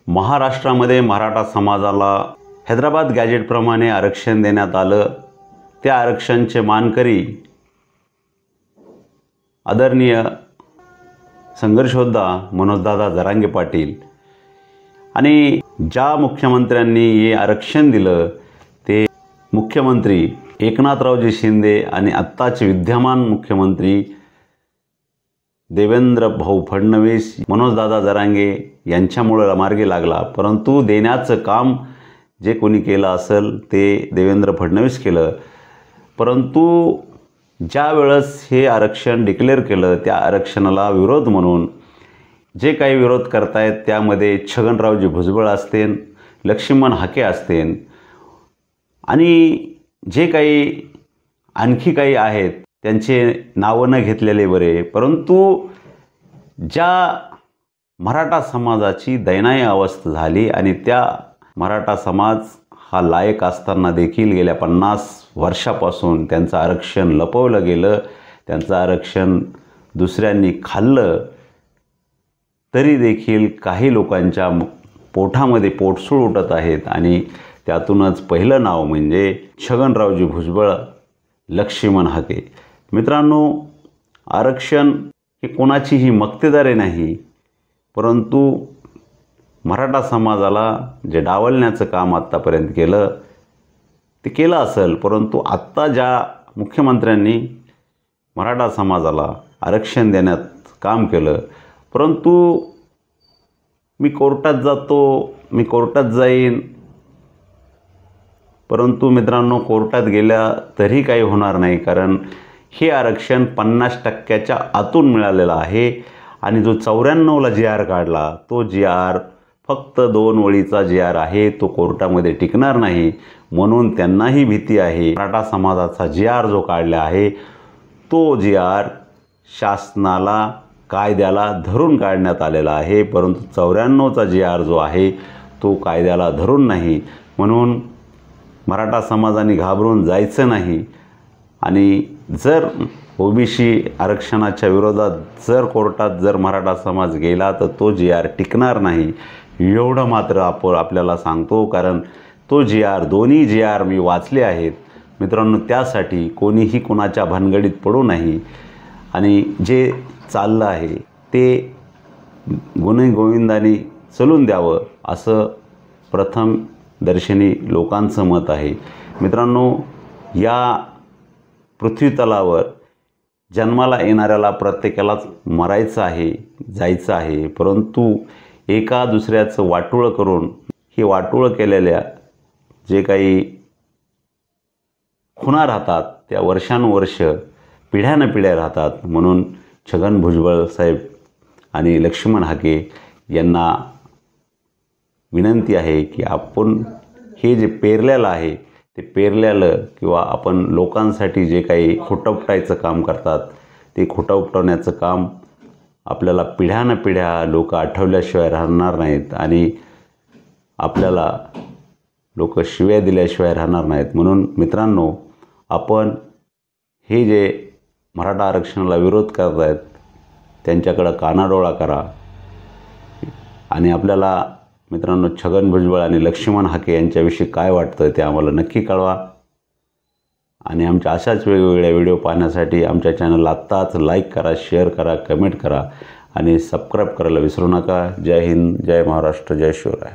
महाराष्ट्रामध्ये मराठा समाजाला हैदराबाद गॅजेटप्रमाणे आरक्षण देण्यात आलं। त्या आरक्षणाचे मानकरी आदरणीय संघर्ष योद्धा मनोजदादा जरांगे पाटील आणि ज्या मुख्यमंत्र्यांनी हे आरक्षण दिलं ते मुख्यमंत्री एकनाथरावजी शिंदे आणि आत्ताचे विद्यमान मुख्यमंत्री देवेंद्र भाऊ फडणवीस मनोजदादा जरांगे यांच्यामुळे मार्गी लागला। परंतु देण्याचं काम जे कोणी केलं असेल ते देवेंद्र फडणवीस केलं। परंतु ज्या वेळेस हे आरक्षण डिक्लेअर केलं त्या आरक्षणाला विरोध म्हणून जे काही विरोध करतायत त्यामध्ये छगनरावजी भुजबळ असतील, लक्ष्मण हाके असतील आणि जे काही आणखी काही आहेत त्यांचे नावं न घेतलेले बरे। परंतु ज्या मराठा समाजाची दयनीय अवस्था झाली आणि त्या मराठा समाज हा लायक असताना देखील गेल्या 50 वर्षापासून त्यांचं आरक्षण लपवलं गेलं, त्यांचं आरक्षण दुसऱ्यांनी खाल्लं, तरी देखील काही लोकांच्या पोटामध्ये पोटसूळ उठत आहेत आणि त्यातूनच पहिलं नाव म्हणजे छगनरावजी भुजबळ, लक्ष्मण हाके। मित्रांनो, आरक्षण हे कोणाचीही मक्तेदारी नाही, परंतु मराठा समाजाला जे डावलण्याचं काम आत्तापर्यंत केलं ते केलं असेल। परंतु आत्ता ज्या मुख्यमंत्र्यांनी मराठा समाजाला आरक्षण देण्यात काम केलं, परंतु मी कोर्टात जातो, मी कोर्टात जाईन, परंतु मित्रांनो कोर्टात गेल्या तरी काही होणार नाही, कारण हे आरक्षण 50% आतून मिळालेलं आहे आणि जो 94ला GR काढला तो GR फक्त 2 ओळीचा GR आहे, तो कोर्टामध्ये टिकणार नाही। म्हणून त्यांनाही भीती आहे मराठा समाजाचा GR जो काढला आहे तो GR शासनाला कायद्याला धरून काढण्यात आलेला आहे, परंतु 94चा GR जो आहे तो कायद्याला धरून नाही। म्हणून मराठा समाजाने घाबरून जायचं नाही आणि जर OBC आरक्षणाच्या विरोधात जर कोर्टात जर मराठा समाज गेला तर तो GR टिकणार नाही, एवढं मात्र आपल्याला सांगतो। कारण तो GR दोन्ही GR मी वाचले आहेत मित्रांनो। त्यासाठी कोणीही कोणाच्या भानगडीत पडू नाही आणि जे चाललं आहे ते गुणगोविंदाने चलून द्यावं असं प्रथम दर्शनी लोकांचं मत आहे। मित्रांनो, या पृथ्वीतलावर जन्माला येणाऱ्याला प्रत्येकालाच मरायचं आहे, जायचं आहे, परंतु एका दुसऱ्याचं वाटोळं करून हे वाटोळं केलेल्या जे काही खुणा राहतात त्या वर्षानुवर्ष पिढ्यानपिढ्या राहतात। म्हणून छगन भुजबळ साहेब आणि लक्ष्मण हाके यांना विनंती आहे की आपण हे जे पेरलेलं आहे ते पेरलेलं किंवा आपण लोकांसाठी जे काही खोटं उपटायचं काम करतात ते खोटं उपटवण्याचं काम आपल्याला पिढ्यानपिढ्या लोक आठवल्याशिवाय राहणार नाहीत आणि आपल्याला लोक शिव्या दिल्याशिवाय राहणार नाहीत। म्हणून मित्रांनो, आपण हे जे मराठा आरक्षणाला विरोध करत आहेत त्यांच्याकडं कानाडोळा करा आणि आपल्याला मित्रांनो छगन भुजबळ आणि लक्ष्मण हाके यांच्याविषयी काय वाटतं ते आम्हाला नक्की कळवा आणि आमच्या अशाच वेगवेगळ्या व्हिडिओ पाहण्यासाठी आमच्या चॅनलला आत्ताच लाईक करा, शेअर करा, कमेंट करा आणि सबस्क्राईब करायला विसरू नका। जय हिंद, जय महाराष्ट्र, जय शिवराय।